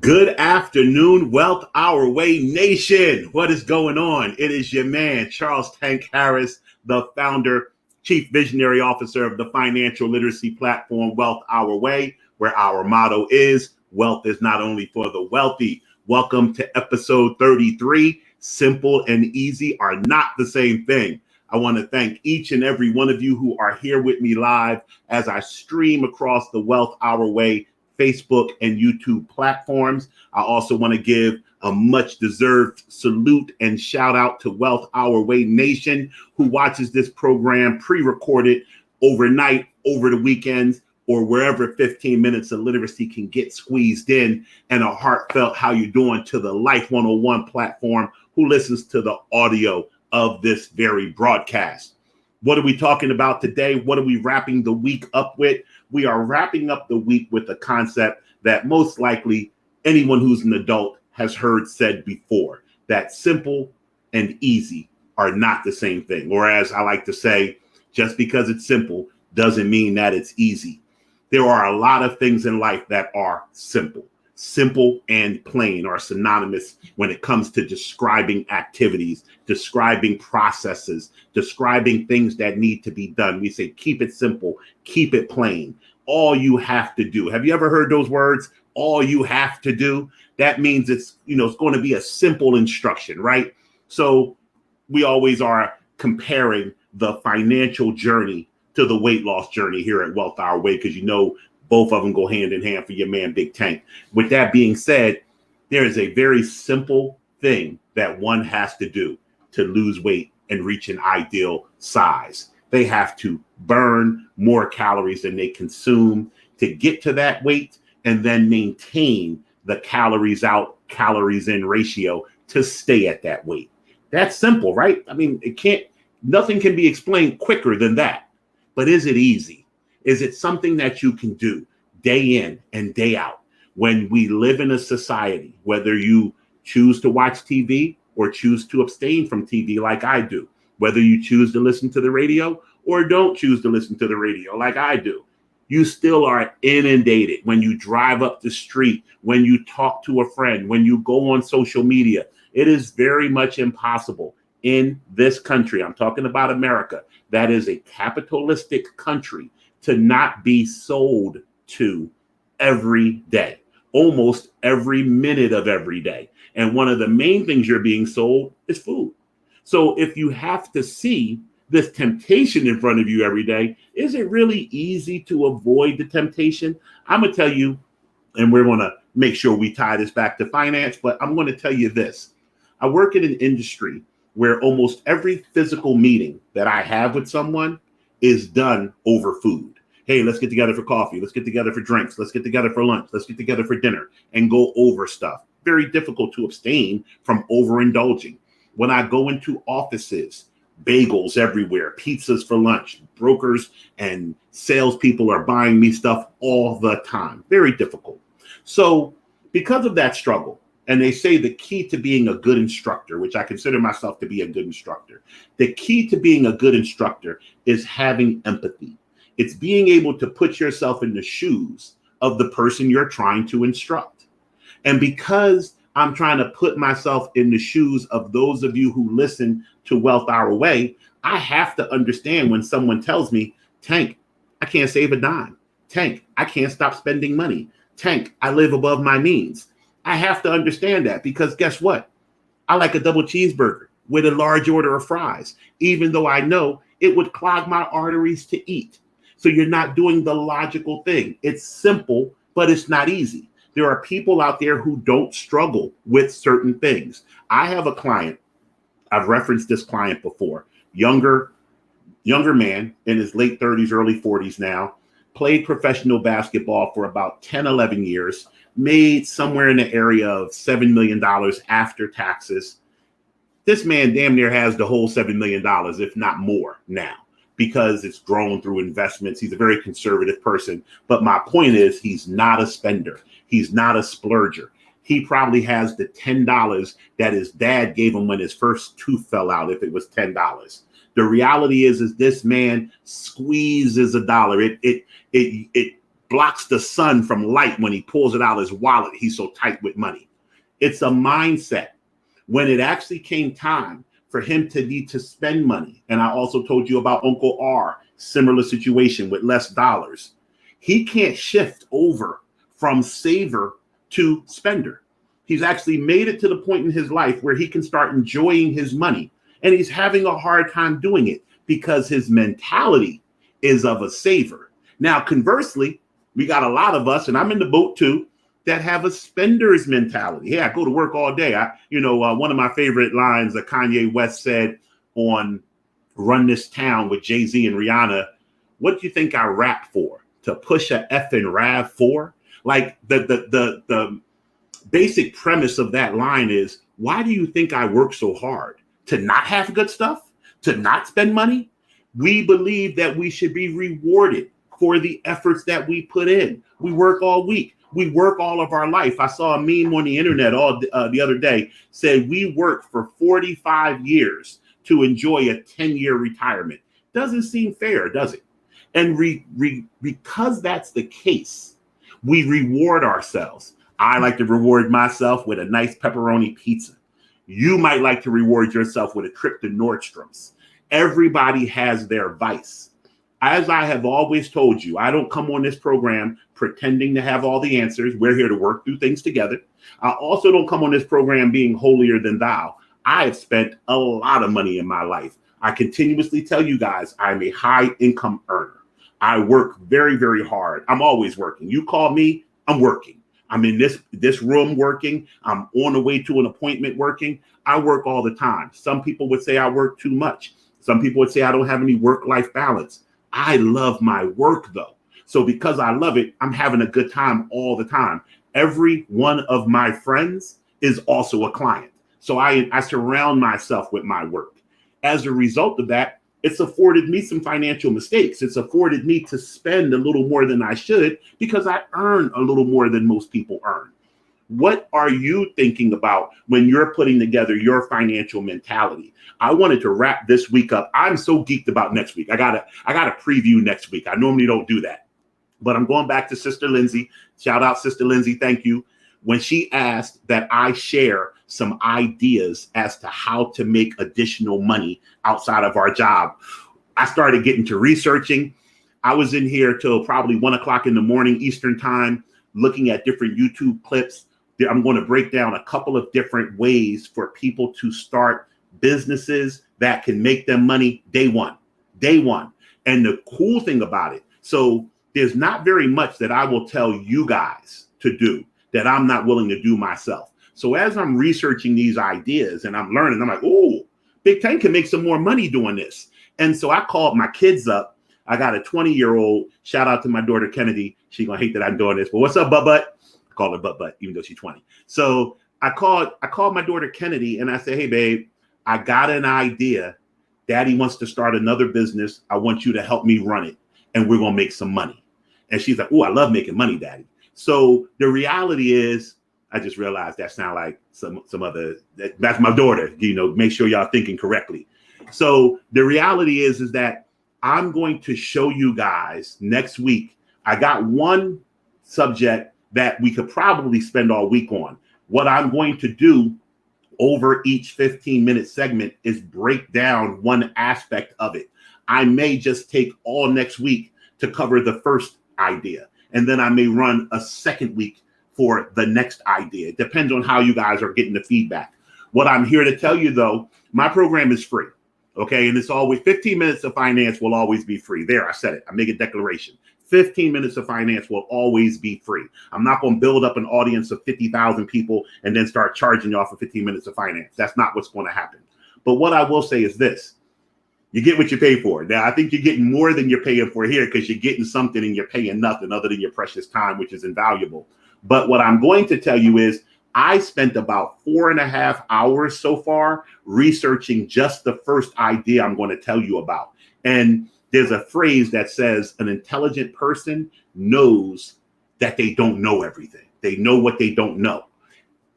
Good afternoon, Wealth Our Way Nation. What is going on? It is your man, Charles Tank Harris, the founder, chief visionary officer of the financial literacy platform, Wealth Our Way, where our motto is wealth is not only for the wealthy. Welcome to episode 33. Simple and easy are not the same thing. I want to thank each and every one of you who are here with me live as I stream across the Wealth Our Way Facebook and YouTube platforms. I also want to give a much deserved salute and shout out to Wealth Our Way Nation, who watches this program pre-recorded overnight, over the weekends, or wherever 15 minutes of literacy can get squeezed in, and a heartfelt how you doing to the Life 101 platform who listens to the audio of this very broadcast. What are we talking about today? What are we wrapping the week up with? We are wrapping up the week with a concept that most likely anyone who's an adult has heard said before, that simple and easy are not the same thing. Or as I like to say, just because it's simple doesn't mean that it's easy. There are a lot of things in life that are simple. Simple and plain are synonymous when it comes to describing activities, describing processes, describing things that need to be done. We say, keep it simple, keep it plain. All you have to do. Have you ever heard those words? All you have to do. That means it's going to be a simple instruction, right? So we always are comparing the financial journey to the weight loss journey here at Wealth Our Way, because both of them go hand in hand for your man, Big Tank. With that being said, there is a very simple thing that one has to do to lose weight and reach an ideal size. They have to burn more calories than they consume to get to that weight, and then maintain the calories out, calories in ratio to stay at that weight. That's simple, right? I mean, nothing can be explained quicker than that. But is it easy? Is it something that you can do day in and day out? When we live in a society, whether you choose to watch TV or choose to abstain from TV like I do, whether you choose to listen to the radio or don't choose to listen to the radio like I do, you still are inundated when you drive up the street, when you talk to a friend, when you go on social media. It is very much impossible in this country, I'm talking about America, that is a capitalistic country, to not be sold to every day, almost every minute of every day. And one of the main things you're being sold is food. So if you have to see this temptation in front of you every day, is it really easy to avoid the temptation? I'm going to tell you, and we're going to make sure we tie this back to finance, but I'm going to tell you this. I work in an industry where almost every physical meeting that I have with someone is done over food. Hey, let's get together for coffee. Let's get together for drinks. Let's get together for lunch. Let's get together for dinner and go over stuff. Very difficult to abstain from overindulging. When I go into offices, bagels everywhere, pizzas for lunch, brokers and salespeople are buying me stuff all the time. Very difficult. So because of that struggle, and they say the key to being a good instructor, which I consider myself to be a good instructor, the key to being a good instructor is having empathy. It's being able to put yourself in the shoes of the person you're trying to instruct. And because I'm trying to put myself in the shoes of those of you who listen to Wealth Our Way, I have to understand when someone tells me, Tank, I can't save a dime. Tank, I can't stop spending money. Tank, I live above my means. I have to understand that, because guess what? I like a double cheeseburger with a large order of fries, even though I know it would clog my arteries to eat. So you're not doing the logical thing. It's simple, but it's not easy. There are people out there who don't struggle with certain things. I have a client, I've referenced this client before, younger man in his late 30s, early 40s now, played professional basketball for about 10, 11 years, made somewhere in the area of $7 million after taxes. This man damn near has the whole $7 million, if not more now, because it's grown through investments. He's a very conservative person. But my point is, he's not a spender. He's not a splurger. He probably has the $10 that his dad gave him when his first tooth fell out, if it was $10. The reality is this man squeezes a dollar. It blocks the sun from light when he pulls it out of his wallet. He's so tight with money. It's a mindset. When it actually came time for him to need to spend money, and I also told you about Uncle R, similar situation with less dollars, he can't shift over from saver to spender. He's actually made it to the point in his life where he can start enjoying his money, and he's having a hard time doing it because his mentality is of a saver. Now, conversely, we got a lot of us, and I'm in the boat too, that have a spender's mentality. Hey, I go to work all day. One of my favorite lines that Kanye West said on Run This Town with Jay-Z and Rihanna, what do you think I rap for? To push a effing RAV4? Like the basic premise of that line is, why do you think I work so hard? To not have good stuff? To not spend money? We believe that we should be rewarded for the efforts that we put in. We work all week. We work all of our life. I saw a meme on the internet the other day, said we worked for 45 years to enjoy a 10-year retirement. Doesn't seem fair, does it? And because that's the case, we reward ourselves. I like to reward myself with a nice pepperoni pizza. You might like to reward yourself with a trip to Nordstrom's. Everybody has their vice. As I have always told you, I don't come on this program pretending to have all the answers. We're here to work through things together. I also don't come on this program being holier than thou. I have spent a lot of money in my life. I continuously tell you guys I'm a high income earner. I work very, very hard. I'm always working. You call me, I'm working. I'm in this room working. I'm on the way to an appointment working. I work all the time. Some people would say I work too much. Some people would say I don't have any work-life balance. I love my work though. So because I love it, I'm having a good time all the time. Every one of my friends is also a client. So I surround myself with my work. As a result of that, it's afforded me some financial mistakes. It's afforded me to spend a little more than I should because I earn a little more than most people earn. What are you thinking about when you're putting together your financial mentality? I wanted to wrap this week up. I'm so geeked about next week. I got a preview next week. I normally don't do that, but I'm going back to Sister Lindsay. Shout out Sister Lindsay. Thank you. When she asked that I share some ideas as to how to make additional money outside of our job, I started getting to researching. I was in here till probably 1 o'clock in the morning Eastern time, looking at different YouTube clips. I'm going to break down a couple of different ways for people to start businesses that can make them money day one. And the cool thing about it, so there's not very much that I will tell you guys to do that I'm not willing to do myself. So as I'm researching these ideas and I'm learning, I'm like, oh, Big Tank can make some more money doing this. And so I called my kids up. I got a 20-year-old. Shout out to my daughter, Kennedy. She's going to hate that I'm doing this. But what's up, Butt? I call her Butt, even though she's 20. So I called my daughter, Kennedy, and I said, hey, babe, I got an idea. Daddy wants to start another business. I want you to help me run it, and we're going to make some money. And she's like, oh, I love making money, Daddy. So the reality is, I just realized that sound like some other, that's my daughter, make sure y'all thinking correctly. So the reality is that I'm going to show you guys next week. I got one subject that we could probably spend all week on. What I'm going to do over each 15-minute segment is break down one aspect of it. I may just take all next week to cover the first idea, and then I may run a second week for the next idea. It depends on how you guys are getting the feedback. What I'm here to tell you, though, my program is free, okay? And it's always 15 minutes of finance will always be free. There, I said it. I make a declaration. 15 minutes of finance will always be free. I'm not going to build up an audience of 50,000 people and then start charging y'all for 15 minutes of finance. That's not what's going to happen. But what I will say is this. You get what you pay for. Now, I think you're getting more than you're paying for here because you're getting something and you're paying nothing other than your precious time, which is invaluable. But what I'm going to tell you is I spent about 4.5 hours so far researching just the first idea I'm going to tell you about. And there's a phrase that says an intelligent person knows that they don't know everything. They know what they don't know.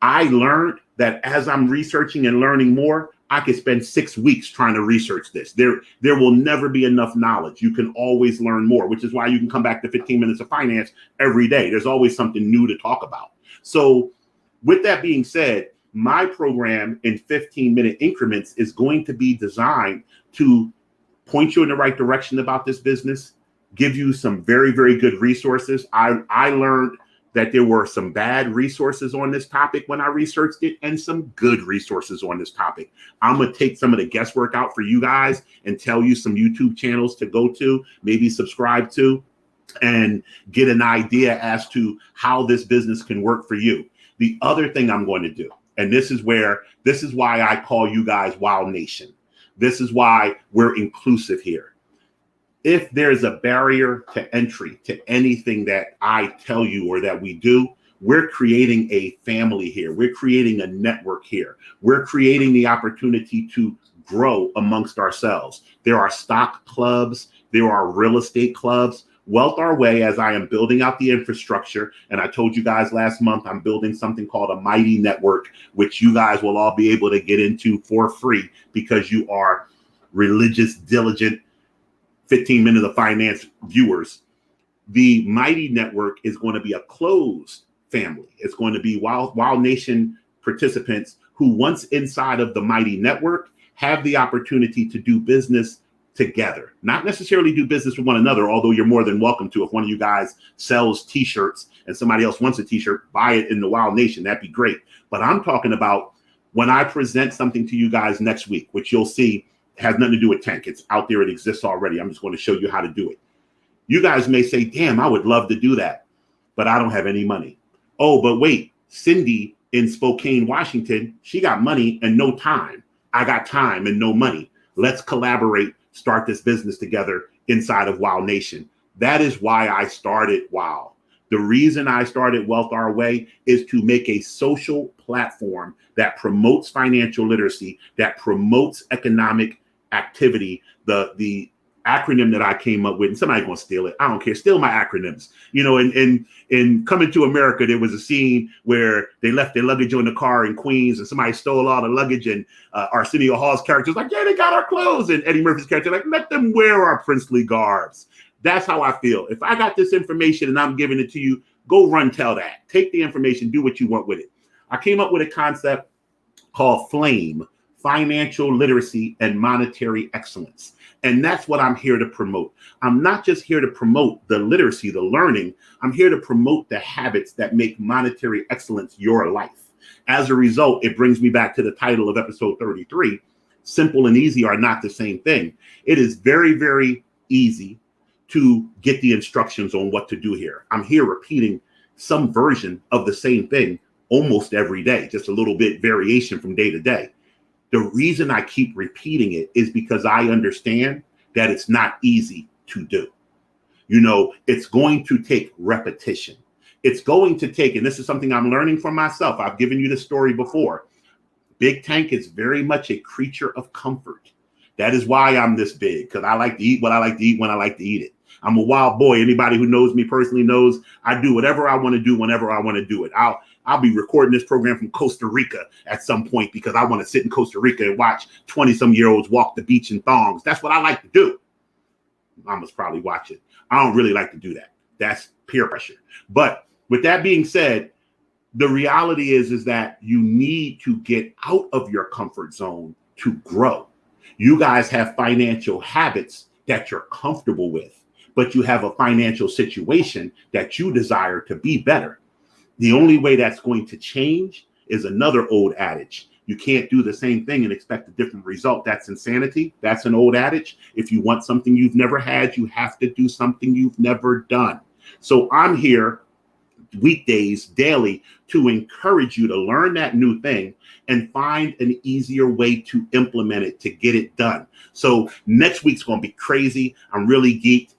I learned that as I'm researching and learning more, I could spend 6 weeks trying to research this. There will never be enough knowledge. You can always learn more, which is why you can come back to 15 Minutes of Finance every day. There's always something new to talk about. So with that being said, my program in 15-minute increments is going to be designed to point you in the right direction about this business, give you some very, very good resources. I learned that there were some bad resources on this topic when I researched it and some good resources on this topic. I'm going to take some of the guesswork out for you guys and tell you some YouTube channels to go to, maybe subscribe to, and get an idea as to how this business can work for you. The other thing I'm going to do, and this is why I call you guys Wow Nation. This is why we're inclusive here. If there's a barrier to entry to anything that I tell you or that we do, we're creating a family here. We're creating a network here. We're creating the opportunity to grow amongst ourselves. There are stock clubs. There are real estate clubs. Wealth Our Way, as I am building out the infrastructure, and I told you guys last month, I'm building something called a Mighty Network, which you guys will all be able to get into for free because you are religious, diligent, 15 Minutes of Finance viewers. The Mighty Network is going to be a closed family. It's going to be Wow Nation participants who, once inside of the Mighty Network, have the opportunity to do business together, not necessarily do business with one another, although you're more than welcome to. If one of you guys sells t-shirts and somebody else wants a t-shirt, buy it in the Wow Nation. That'd be great. But I'm talking about when I present something to you guys next week, which you'll see has nothing to do with Tank. It's out there. It exists already. I'm just going to show you how to do it. You guys may say, damn, I would love to do that, but I don't have any money. Oh, but wait, Cindy in Spokane, Washington, she got money and no time. I got time and no money. Let's collaborate, start this business together inside of Wow Nation. That is why I started Wow. The reason I started Wealth Our Way is to make a social platform that promotes financial literacy, that promotes economic activity. The acronym that I came up with, and somebody's gonna steal it. I don't care. Steal my acronyms. You know, in Coming to America, there was a scene where they left their luggage on the car in Queens, and somebody stole all the luggage. And Arsenio Hall's character was like, "Yeah, they got our clothes." And Eddie Murphy's character like, "Let them wear our princely garbs." That's how I feel. If I got this information and I'm giving it to you, go run tell that. Take the information, do what you want with it. I came up with a concept called FLAME, Financial Literacy and Monetary Excellence. And that's what I'm here to promote. I'm not just here to promote the literacy, the learning. I'm here to promote the habits that make monetary excellence your life. As a result, it brings me back to the title of episode 33. Simple and easy are not the same thing. It is very, very easy to get the instructions on what to do here. I'm here repeating some version of the same thing almost every day, just a little bit variation from day to day. The reason I keep repeating it is because I understand that it's not easy to do. You know, it's going to take repetition. It's going to take, and this is something I'm learning from myself. I've given you the story before. Big Tank is very much a creature of comfort. That is why I'm this big, because I like to eat what I like to eat when I like to eat it. I'm a wild boy. Anybody who knows me personally knows I do whatever I want to do whenever I want to do it. I'll be recording this program from Costa Rica at some point because I want to sit in Costa Rica and watch 20-some-year-olds walk the beach in thongs. That's what I like to do. Mama's probably watching. I don't really like to do that. That's peer pressure. But with that being said, the reality is that you need to get out of your comfort zone to grow. You guys have financial habits that you're comfortable with, but you have a financial situation that you desire to be better. The only way that's going to change is another old adage. You can't do the same thing and expect a different result. That's insanity. That's an old adage. If you want something you've never had, you have to do something you've never done. So I'm here weekdays, daily, to encourage you to learn that new thing and find an easier way to implement it, to get it done. So next week's going to be crazy. I'm really geeked.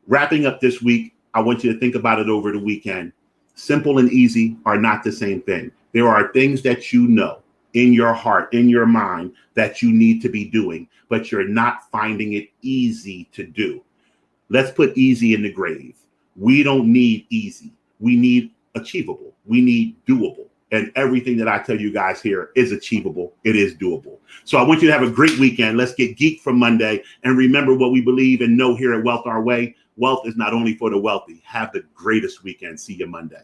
Wrapping up this week, I want you to think about it over the weekend. Simple and easy are not the same thing. There are things that you know in your heart, in your mind, that you need to be doing, but you're not finding it easy to do. Let's put easy in the grave. We don't need easy. We need achievable. We need doable. And everything that I tell you guys here is achievable. It is doable. So I want you to have a great weekend. Let's get geek from Monday. And remember what we believe and know here at Wealth Our Way. Wealth is not only for the wealthy. Have the greatest weekend. See you Monday.